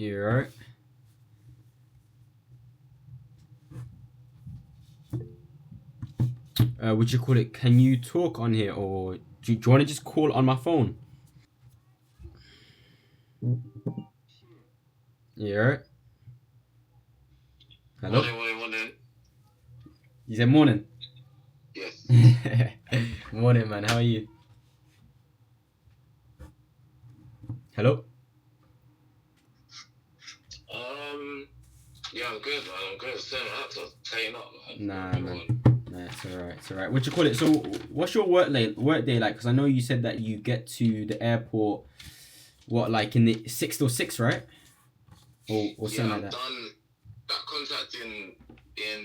You're right. Would you call it? Can you talk on here, or do you want to just call on my phone? You're right. Hello. Morning. You said morning. Yes. Morning, man. How are you? Hello. Yeah, I'm good, man. I'm good. So I have to tighten up, man. Nah, man. Nah, it's alright. It's alright. What you call it? So, what's your work day like? Because I know you said that you get to the airport, what, like in the 6 or 6, right? Or Yeah, something like I'm that. done. That contract in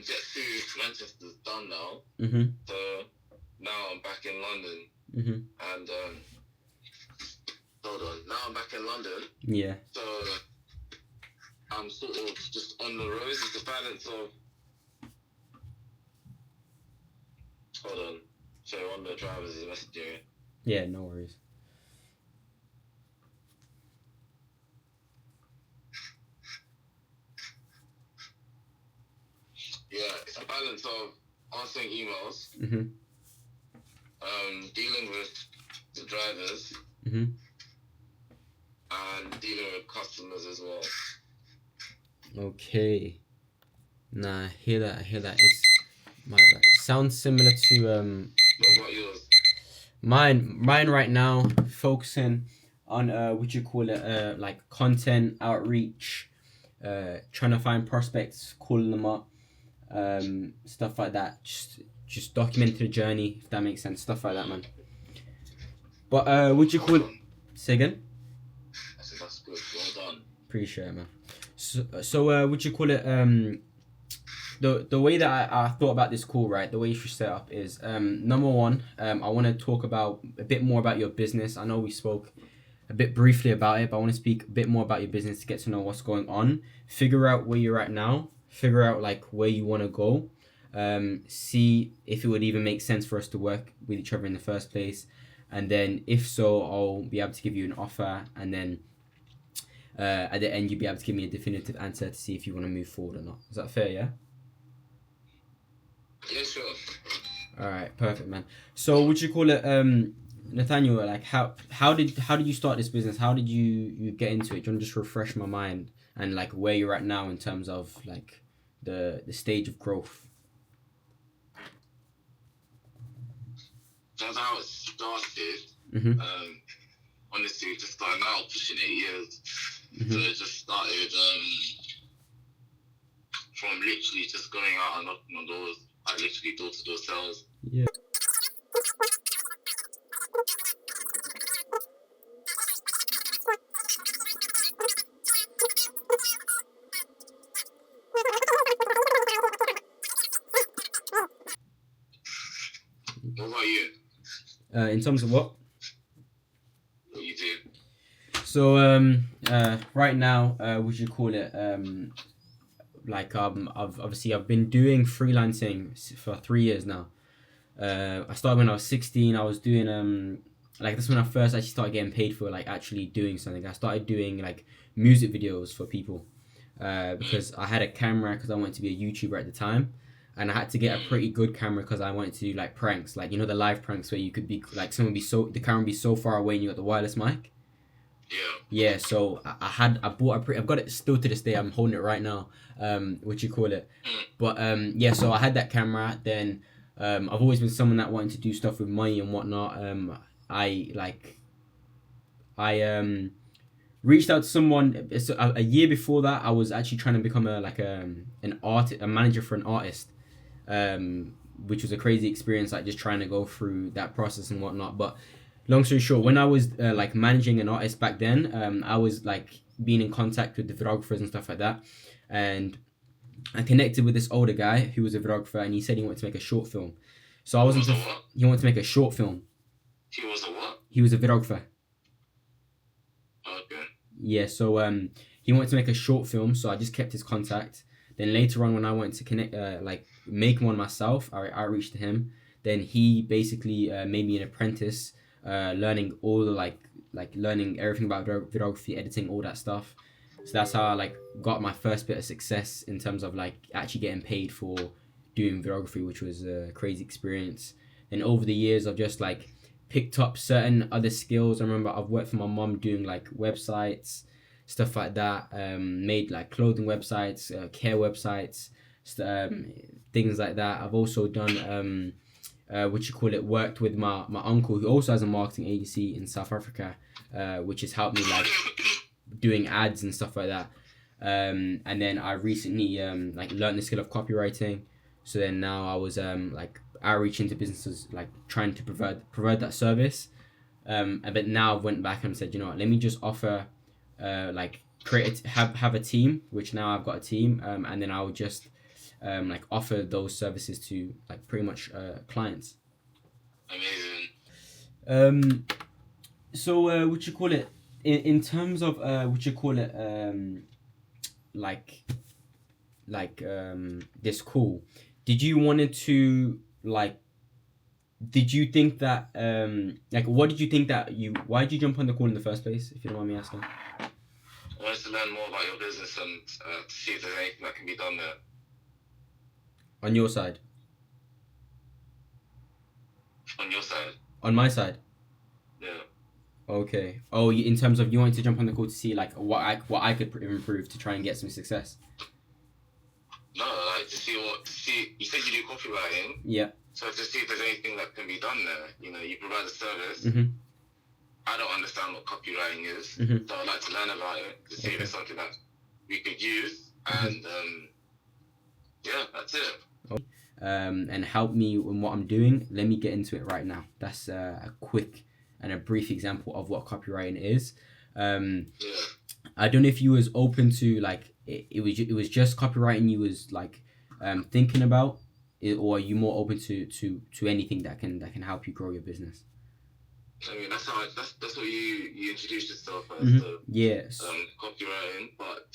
Jet to Manchester's done now. Mhm. So now I'm back in London, Mhm. and hold on. Now I'm back in London. Yeah. So I'm sort of just on the road. It's a balance of. Hold on. So one of the drivers is messaging. Yeah. No worries. Yeah, it's a balance of answering emails, Mhm. dealing with the drivers, Mhm. and dealing with customers as well. Okay. Nah, I hear that. I hear that. It's my bad. It sounds similar to What about yours? mine right now. Focusing on what you call it, like content outreach, trying to find prospects, calling them up, stuff like that. Just documenting the journey, if that makes sense. Stuff like that, man. But would you call it? Say again. I said that's good. Well done. Appreciate it, man. So would you call it the way that I thought about this call, right? The way you should set up is number one, I want to talk about a bit more about your business. I know we spoke a bit briefly about it, but I want to speak a bit more about your business to get to know what's going on, figure out where you're at now, figure out like where you want to go, see if it would even make sense for us to work with each other in the first place, and then if so, I'll be able to give you an offer, and then at the end you'll be able to give me a definitive answer to see if you want to move forward or not. Is that fair? Yeah. Yeah, sure. All right, perfect, man. So, would you call it, Nathaniel? Like, how did you start this business? How did you get into it? Do you want to just refresh my mind and like where you're at now in terms of like the stage of growth? That's how it started. Mhm. Honestly, just started out pushing 8 years. Mhm. So it just started from literally just going out and knocking on doors, like literally door to door sales. Yeah. What about you? In terms of what? What you do? So right now, would you call it like I've been doing freelancing for 3 years now. I started when I was 16. I was doing like that's when I first actually started getting paid for like actually doing something. I started doing like music videos for people because I had a camera because I wanted to be a YouTuber at the time, and I had to get a pretty good camera because I wanted to do like pranks, like you know the live pranks where you could be like someone be so the camera be so far away and you got the wireless mic. Yeah. Yeah, so I bought I've got it still to this day. I'm holding it right now. What you call it? But yeah, so I had that camera. Then I've always been someone that wanted to do stuff with money and whatnot. I like I reached out to someone a year before that. I was actually trying to become a manager for an artist, which was a crazy experience. Like just trying to go through that process and whatnot. But long story short, when I was like managing an artist back then, I was like being in contact with the videographers and stuff like that, and I connected with this older guy who was a videographer, and he said he wanted to make a short film. So I wasn't. Was a what? He wanted to make a short film. He was a what? He was a videographer. Okay. Yeah, so he wanted to make a short film, so I just kept his contact. Then later on, when I wanted to connect, like make one myself, I reached to him. Then he basically made me an apprentice, learning all the like learning everything about videography, editing, all that stuff. So that's how I like got my first bit of success in terms of like actually getting paid for doing videography, which was a crazy experience. And over the years, I've just like picked up certain other skills. I remember I've worked for my mom doing like websites, stuff like that. Made like clothing websites, care websites, things like that. I've also done worked with my uncle who also has a marketing agency in South Africa, which has helped me like doing ads and stuff like that. And then I recently like learned the skill of copywriting. So then now I was like outreaching to businesses, like trying to provide that service. But now I've went back and said, you know what, let me just offer like have a team, which now I've got a team, and then I'll just like offer those services to like pretty much clients. Amazing. So what you call it in terms of like this call, did you wanted to like did you think that like what did you think that you why did you jump on the call in the first place, if you don't mind me asking? I wanted to learn more about your business and to see if there's anything that can be done there. On your side? On your side? On my side? Yeah. Okay. Oh, in terms of you wanted to jump on the call to see like what I could improve to try and get some success. No, like to see you said you do copywriting. Yeah. So to see if there's anything that can be done there. You know, you provide a service. Mm-hmm. I don't understand what copywriting is, mm-hmm. so I'd like to learn about it to see if it's something that we could use. And yeah, that's it. And help me in what I'm doing. Let me get into it right now. That's a quick and a brief example of what copywriting is. Yeah. I don't know if you was open to like it was just copywriting you was like thinking about it, or are you more open to anything that can help you grow your business? I mean, that's what you introduced yourself as. Mm-hmm. Yes. Copywriting, but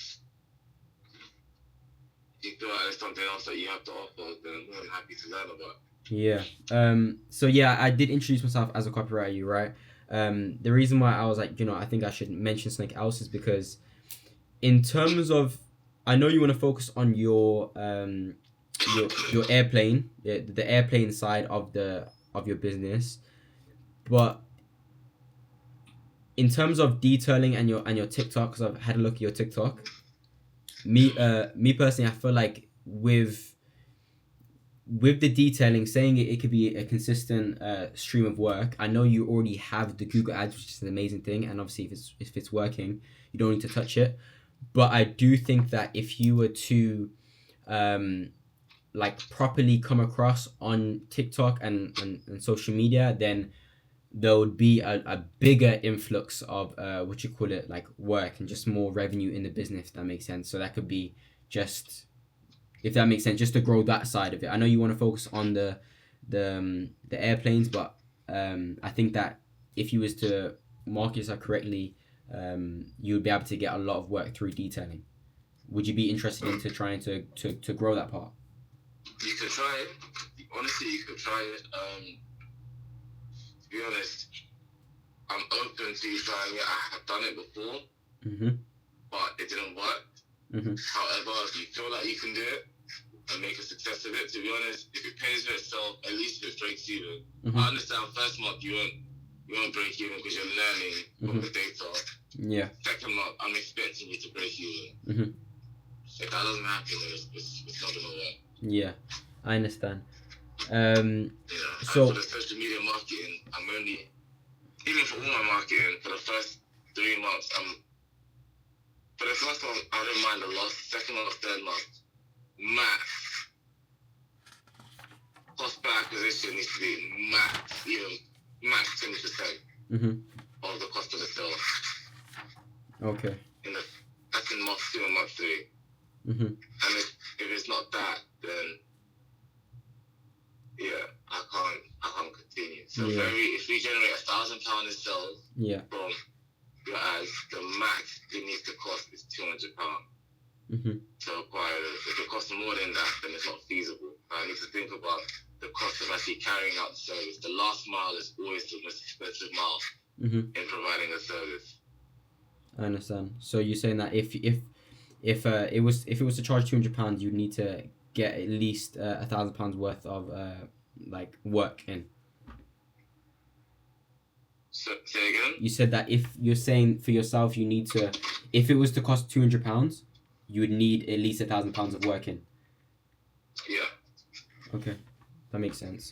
if you feel like there's something else that you have to offer, then I'm more than happy to learn about. Yeah. So yeah, I did introduce myself as a copywriter, you right? The reason why I was like, you know, I think I should mention something else is because in terms of, I know you want to focus on your airplane, the airplane side of your business, but in terms of detailing and your TikTok, because I've had a look at your TikTok, me personally, I feel like with the detailing, saying it could be a consistent stream of work. I know you already have the Google Ads, which is an amazing thing, and obviously if it's working, you don't need to touch it. But I do think that if you were to like properly come across on TikTok and social media, then there would be a bigger influx of like work and just more revenue in the business, if that makes sense. So that could be just, if that makes sense, just to grow that side of it. I know you want to focus on the airplanes, but I think that if you was to market yourself correctly, you would be able to get a lot of work through detailing. Would you be interested into trying to grow that part? You could try it. Honestly, you could try it. To be honest, I'm open to you trying it. I have done it before, but it didn't work. However, if you feel like you can do it and make a success of it, to be honest, if it pays for itself, at least if it breaks even. I understand first month you won't break even because you're learning from the data. Yeah. Second month, I'm expecting you to break even. If that doesn't happen, it's not gonna work. Yeah, I understand. So for the social media marketing, I'm only, even for all my marketing, for the first 3 months, for the first month, I don't mind the loss. Second month, third month, max cost per acquisition needs to be max 20% of the cost of the sale. Okay. That's in month 2 and month 3. And if it's not that, then yeah, I can't continue. So if we generate £1,000 in sales from your ads, the max it needs to cost is £200 to acquire it. If it costs more than that, then it's not feasible. I need to think about the cost of actually carrying out the service. The last mile is always the most expensive mile in providing a service. I understand. So you're saying that if it was to charge £200, you'd need to get at least £1,000 worth of like work in. So, say again? You said that if you're saying for yourself, you need to, if it was to cost £200, you would need at least £1,000 of work in. Yeah. Okay, that makes sense.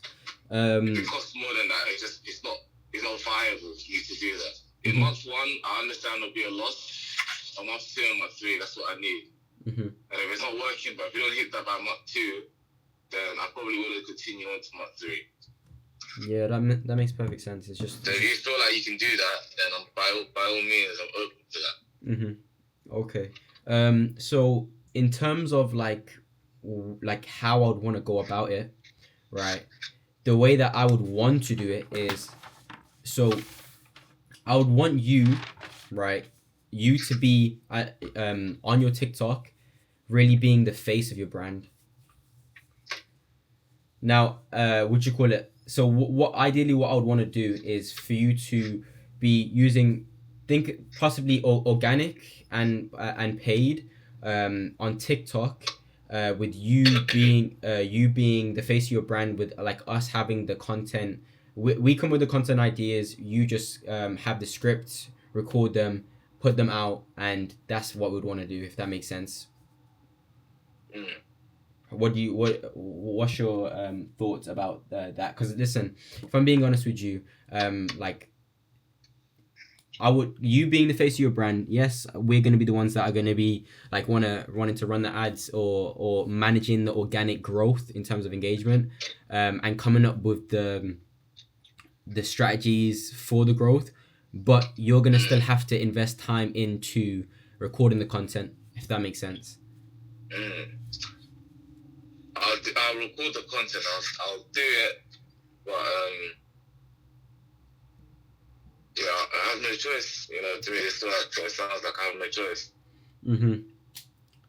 If it costs more than that, it's not viable for you to do that. In month one, I understand there'll be a loss. On month two and month three, that's what I need. And if it's not working, but if you don't hit that by month two, then I probably would continue on to month three. Yeah, that makes perfect sense. It's just. So if you feel like you can do that, then by all means, I'm open to that. Okay. So in terms of like how I'd want to go about it, right? The way that I would want to do it is, so I would want you, right? You to be on your TikTok, really being the face of your brand. Now, would you call it? So what ideally what I would want to do is for you to be using, think possibly organic and paid on TikTok, with you being the face of your brand, with like us having the content. We come with the content ideas. You just have the scripts, record them, put them out, and that's what we'd want to do, if that makes sense. What's your thoughts about that? Because listen, if I'm being honest with you, like you being the face of your brand, yes, we're gonna be the ones that are gonna be like wanting to run the ads, or managing the organic growth in terms of engagement, and coming up with the strategies for the growth. But you're gonna still have to invest time into recording the content, if that makes sense. I'll record the content. I'll do it, but I have no choice. To me, this work, so it sounds like I have no choice.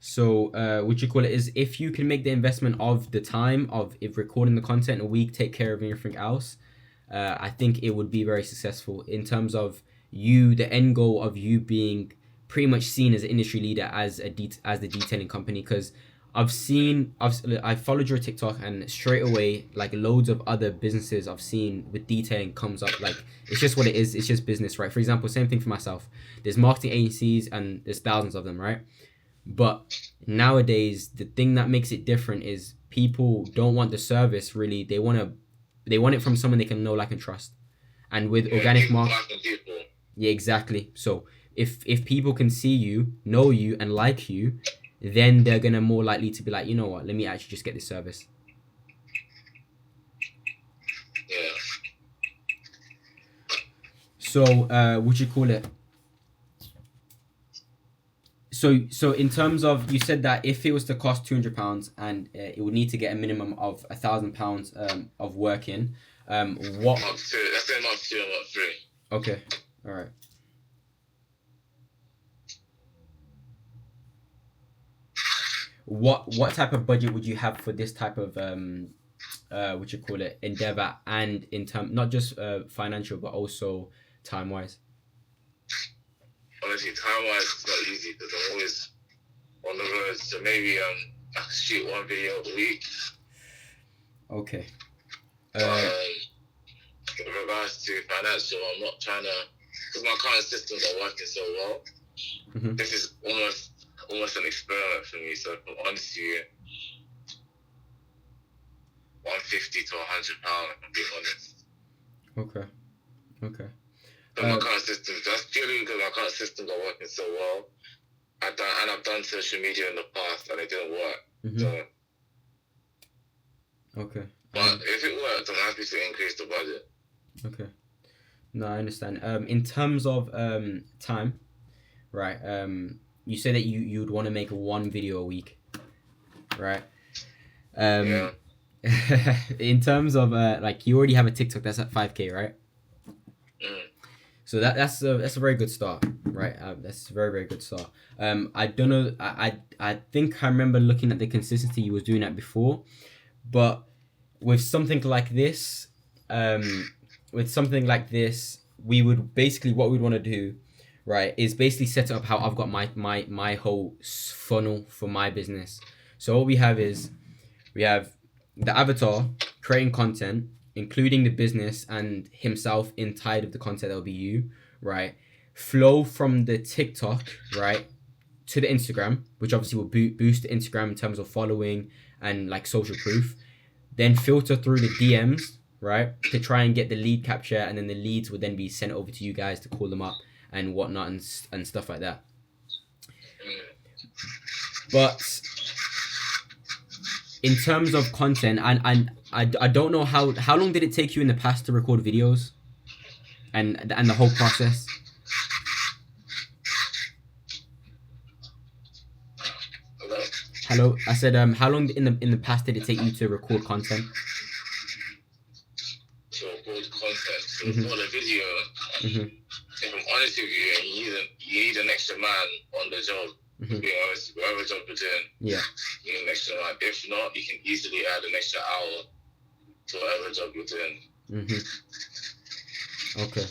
So, what you call it is, if you can make the investment of the time of if recording the content a week, take care of everything else, I think it would be very successful in terms of you, the end goal of you being pretty much seen as an industry leader, as the detailing company. Because I've followed your TikTok, and straight away, like loads of other businesses I've seen with detailing comes up. Like, it's just what it is. It's just business, right? For example, same thing for myself. There's marketing agencies and there's thousands of them, right? But nowadays, the thing that makes it different is people don't want the service really. They want it from someone they can know, like, and trust. And with organic marketing, yeah, exactly. So if people can see you, know you, and like you, then they're gonna more likely to be like, you know what, let me actually just get this service. Yeah. So would you call it? So in terms of, you said that if it was to cost £200, and it would need to get a minimum of £1,000 of work in, what? Month two. That's in month two and month three. Okay. All right. What type of budget would you have for this type of what you call it, endeavor, and in term, not just financial, but also time wise? Honestly, time wise, it's not easy because I'm always on the road. So maybe I can shoot one video a week. Okay. In regards to financial, I'm not trying to, because my current systems are working so well. This is almost an experiment for me. So if I'm honest with you, £150 to £100, I'm being honest. Okay. But my current systems, that's purely because my current systems are working so well. I've done social media in the past and it didn't work. So, okay. But if it works, I'm happy to increase the budget. Okay. No, I understand. In terms of time, right? You say that you'd want to make one video a week, right? Yeah. In terms of like, you already have a TikTok that's at 5K, right? So that's a very good start, right? That's a very, very good start. I don't know. I think I remember looking at the consistency you was doing at before, but with something like this, we would basically, what we'd want to do, right, is basically set up how I've got my whole funnel for my business. So what we have is we have the avatar creating content, including the business and himself inside of the content that will be you, right? Flow from the TikTok, right, to the Instagram, which obviously will boost the Instagram in terms of following and like social proof. Then filter through the DMs, right, to try and get the lead capture, and then the leads would then be sent over to you guys to call them up and whatnot and stuff like that. But in terms of content, and I don't know how long did it take you in the past to record videos, and the whole process. Hello, I said how long in the past did it take you to record content? To record content, to record a video. If I'm honest with you, you need an extra man on the job. Being honest, whatever job you're doing, you need an extra man. If not, you can easily add an extra hour to whatever job you're doing. Okay.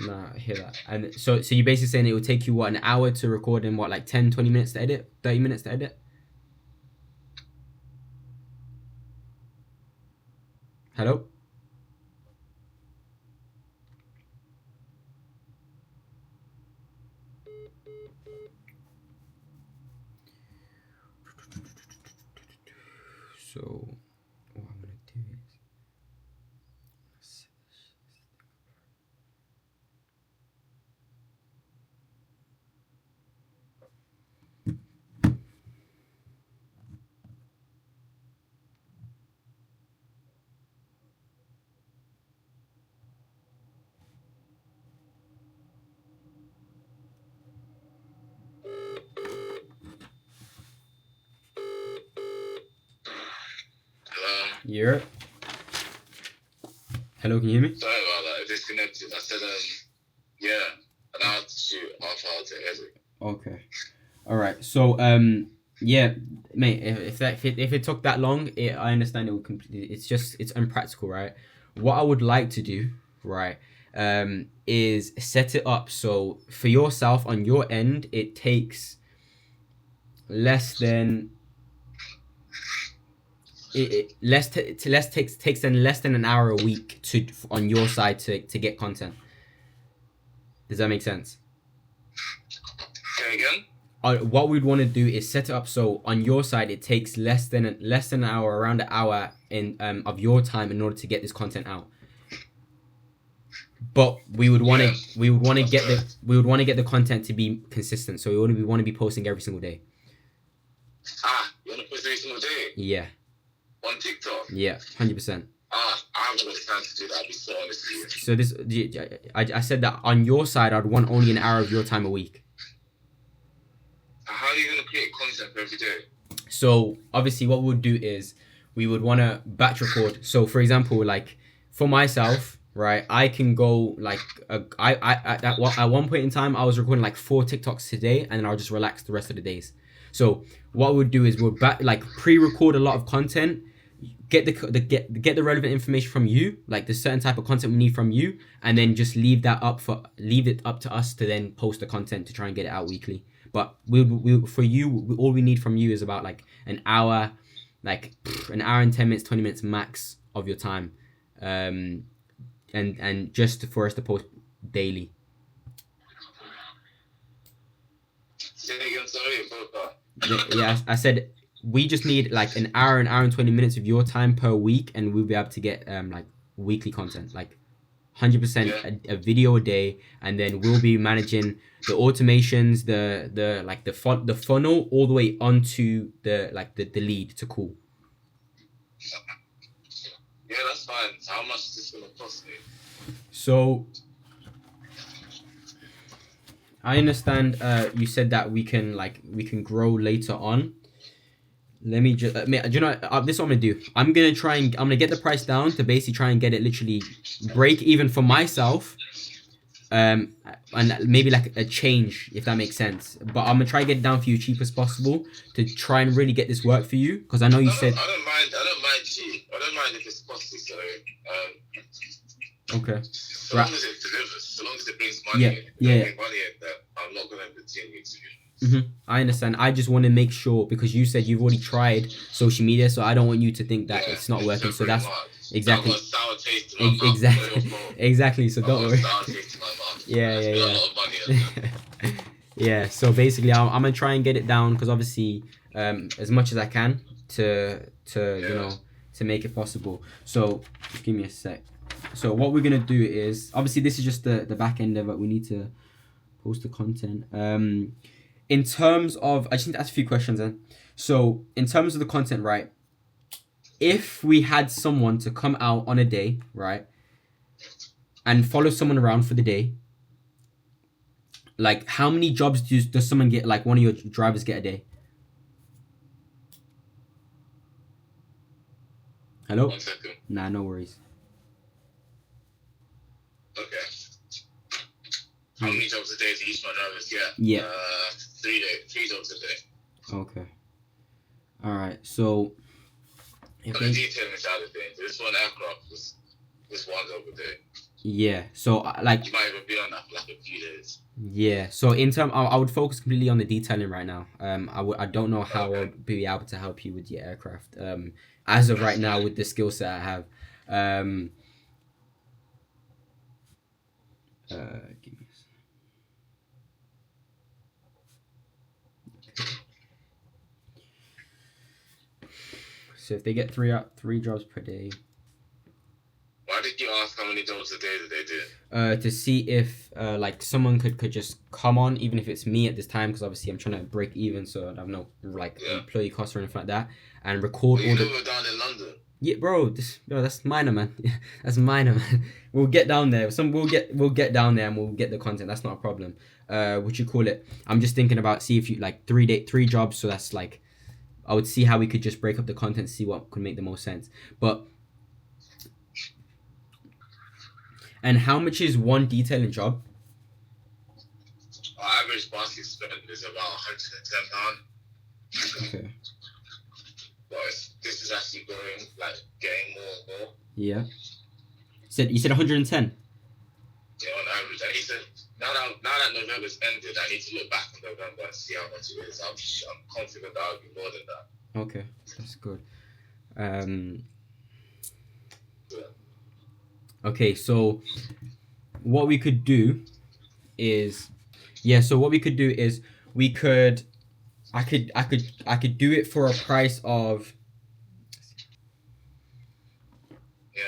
Nah, I hear that. And so you're basically saying it would take you, what, an hour to record and what, like 10, 20 minutes to edit? 30 minutes to edit? Hello? So what I'm gonna do is Hello? Hello, can you hear me? Sorry about that, I disconnected. I said, yeah, and I had to shoot half hour to edit. Okay. Alright, so, yeah, mate, if it took that long, I understand it would completely, it's impractical, right? What I would like to do, right, is set it up so for yourself on your end, it takes less than takes then less than an hour a week to on your side to get content. Does that make sense? Say again? What we'd want to do is set it up so on your side it takes less than an hour, around an hour in of your time in order to get this content out. But we would want to get the content to be consistent. So we want to be posting every single day. You want to post every single day? Yeah. On TikTok? Yeah, 100%. I haven't got time to do that, I'll be so honest with So you. I said that on your side, I'd want only an hour of your time a week. How are you going to create content for every day? So obviously what we'd do is we would want to batch record. So for example, like for myself, right, I can go like, at one point in time, I was recording like 4 TikToks today, and then I'll just relax the rest of the days. So what we'd do is we'll pre-record a lot of content, get the relevant information from you, like the certain type of content we need from you, and then just leave it up to us to then post the content to try and get it out weekly. But for you, all we need from you is about like an hour and 10 minutes, 20 minutes max of your time, and just for us to post daily. Say again, sorry, yeah, I said we just need like an hour and 20 minutes of your time per week, and we'll be able to get like weekly content, like 100% a video a day, and then we'll be managing the automations, the funnel all the way onto the lead to call. Yeah, that's fine. How much is this gonna cost me? So I understand you said that we can grow later on. Let me just this is what I'm gonna do. I'm gonna get the price down to basically try and get it literally break even for myself, and maybe like a change, if that makes sense. But I'm gonna try and get it down for you cheap as possible to try and really get this work for you, because I know you said I don't mind cheap. I don't mind if it's costly. So okay. So So long as it delivers, so long as it brings money, bring money in, then I'm not gonna continue to. I understand. I just want to make sure, because you said you've already tried social media, so I don't want you to think that it's not working. So that's exactly. I've got a sour taste in my mouth. Exactly. So don't worry. Sour taste in my mouth. Yeah. A lot of money. Yeah. So basically, I'm gonna try and get it down, because obviously, as much as I can to to make it possible. So just give me a sec. So what we're gonna do is, obviously this is just the back end of it. We need to post the content. In terms of, I just need to ask a few questions then. So in terms of the content, right? If we had someone to come out on a day, right, and follow someone around for the day, like how many jobs does someone get, like one of your drivers get a day? Hello? 1 second. Nah, no worries. Okay. How many jobs a day do each my drivers get? Yeah. 3 jobs a day. Okay. All right. So. On the detailing side of things, this one aircraft was this one job a day. Yeah. So like. You might even be on that for like a few days. Yeah. So in terms, I would focus completely on the detailing right now. I don't know how I would be able to help you with your aircraft. As of right now, with the skill set I have. Give me. So if they get three jobs per day. Why did you ask how many jobs a day did they do? To see if like someone could just come on, even if it's me at this time, because obviously I'm trying to break even, so I have no like employee costs or anything like that, and record all the. We're down in London. Yeah, bro, that's minor, man. That's minor, man. We'll get down there. We'll get down there and we'll get the content. That's not a problem. What you call it? I'm just thinking about, see if you like 3 jobs. So that's like, I would see how we could just break up the content, see what could make the most sense. But. And how much is one detailing job? Our average basket spend is about £110. Okay. But this is actually going, like, getting more and more. Yeah. You said 110? Yeah, on average. And he said, now that November's ended, I need to look back on November and see how much it is. I'm confident that I'll be more than that. Okay, that's good. Okay, so what we could do is, I could do it for a price of. Yeah,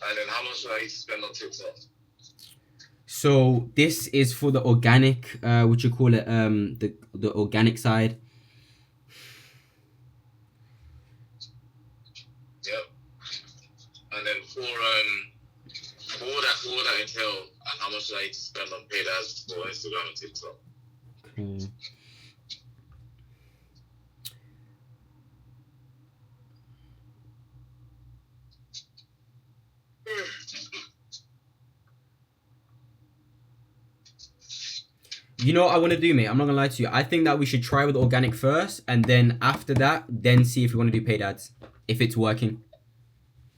and then how much do I need to spend on TikTok? So this is for the organic, what you call it, the organic side. Yep. And then for all that entail, how much do I need to spend on paid ads for Instagram and TikTok? Okay. You know what I want to do, mate? I'm not gonna lie to you. I think that we should try with organic first, and then after that, then see if we want to do paid ads, if it's working.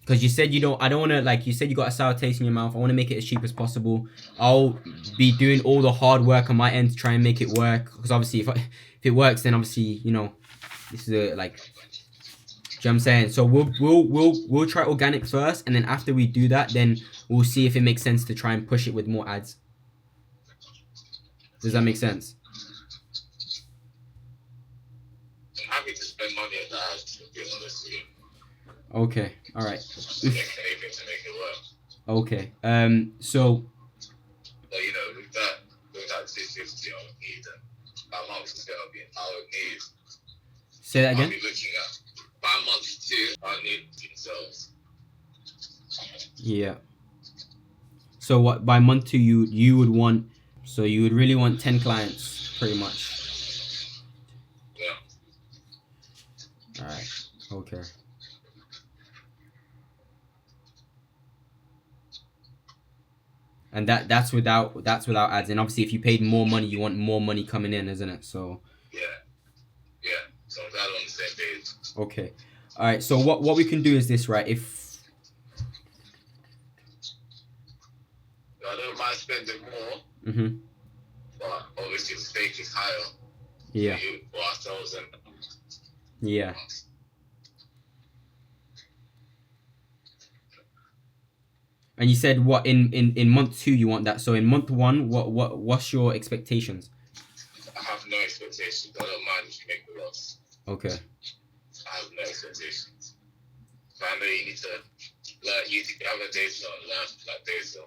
Because you said you don't. I don't want to, like you said, you got a sour taste in your mouth. I want to make it as cheap as possible. I'll be doing all the hard work on my end to try and make it work. Because obviously, if it works, then obviously, this is like. Do you know what I'm saying? So we'll try organic first, and then after we do that, then we'll see if it makes sense to try and push it with more ads. Does that make sense? I'm happy to spend money on that, to be honest with you. Okay, all right. Anything to make it work. Okay, so. But with that 250, I would need that month is gonna be. I would need. Say that again. I'll be looking at by month 2. I need sales. Yeah. So what by month 2 you would want? So you would really want 10 clients, pretty much. Yeah. All right. Okay. And that's without ads. And obviously, if you paid more money, you want more money coming in, isn't it? So. Yeah. So I'm glad on the same page. Okay. All right. So what we can do is this, right? If. Go spending more, Mm-hmm. but obviously the stake is higher. Yeah. For ourselves and. Yeah. And you said what in month 2 you want that. So in month 1, what's your expectations? I have no expectations. I don't mind if you make a loss. Okay. I have no expectations. But I know you need to learn. You need to have a data and learn that data.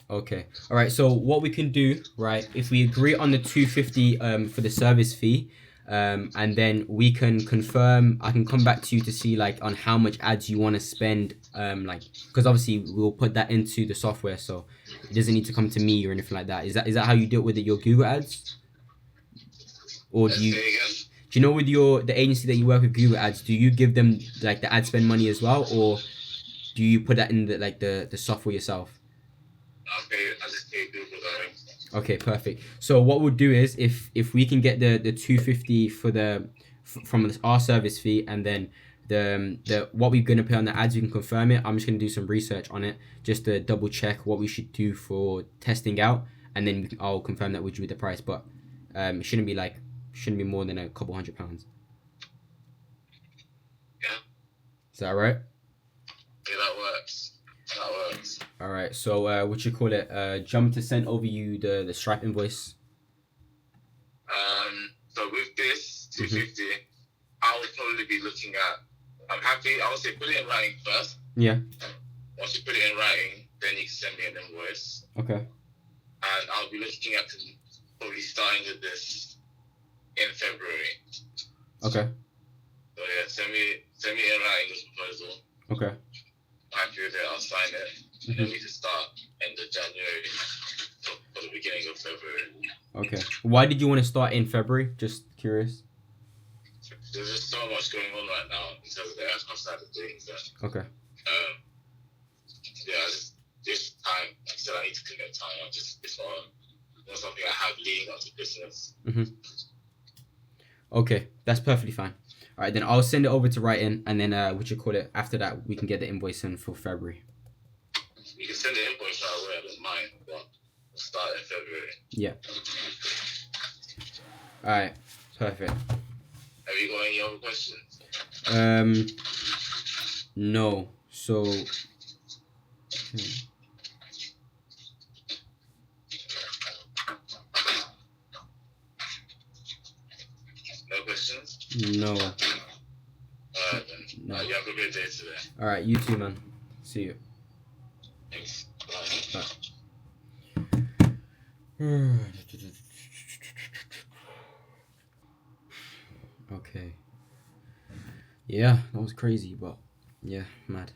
Okay. All right. So what we can do, right? If we agree on the 250 for the service fee, and then we can confirm. I can come back to you to see like on how much ads you want to spend. Like because obviously we'll put that into the software, so it doesn't need to come to me or anything like that. Is that how you deal with it, your Google ads? Or do you? Do you know with the agency that you work with, Google Ads, do you give them like the ad spend money as well, or do you put that in the software yourself? I just pay Google direct. Okay, perfect. So what we'll do is if we can get the 250 for from our service fee, and then the what we're gonna pay on the ads, you can confirm it. I'm just gonna do some research on it just to double check what we should do for testing out, and then I'll confirm that with you with the price. But it shouldn't be more than a couple £100. Yeah. Is that right? Yeah, that works. That works. All right. So what you call it? Jump to send over you the Stripe invoice. So with this 250, I would probably be looking at. I'm happy. I would say put it in writing first. Yeah. Once you put it in writing, then you can send me an invoice. Okay. And I'll be looking at probably starting with this in February. Okay. So yeah, send me in writing this proposal. Okay. I'm happy with it. I'll sign it, and then we can start end of January for the beginning of February. Okay. Why did you want to start in February? Just curious. There's just so much going on right now in terms of the aircraft side of things. Okay. Yeah, this time, like I said, I need to commit time. It's not something I have leading up to Christmas. Okay, that's perfectly fine. All right, then I'll send it over to write-in, and then after that, we can get the invoice in for February. You can send the invoice right away, I don't mind, but we'll start in February. Yeah. All right, perfect. Have you got any other questions? No. So. No questions? No. Alright then. No. You have a good day today. Alright, you too, man. See you. Thanks. Bye. Okay. Yeah, that was crazy, but yeah, mad.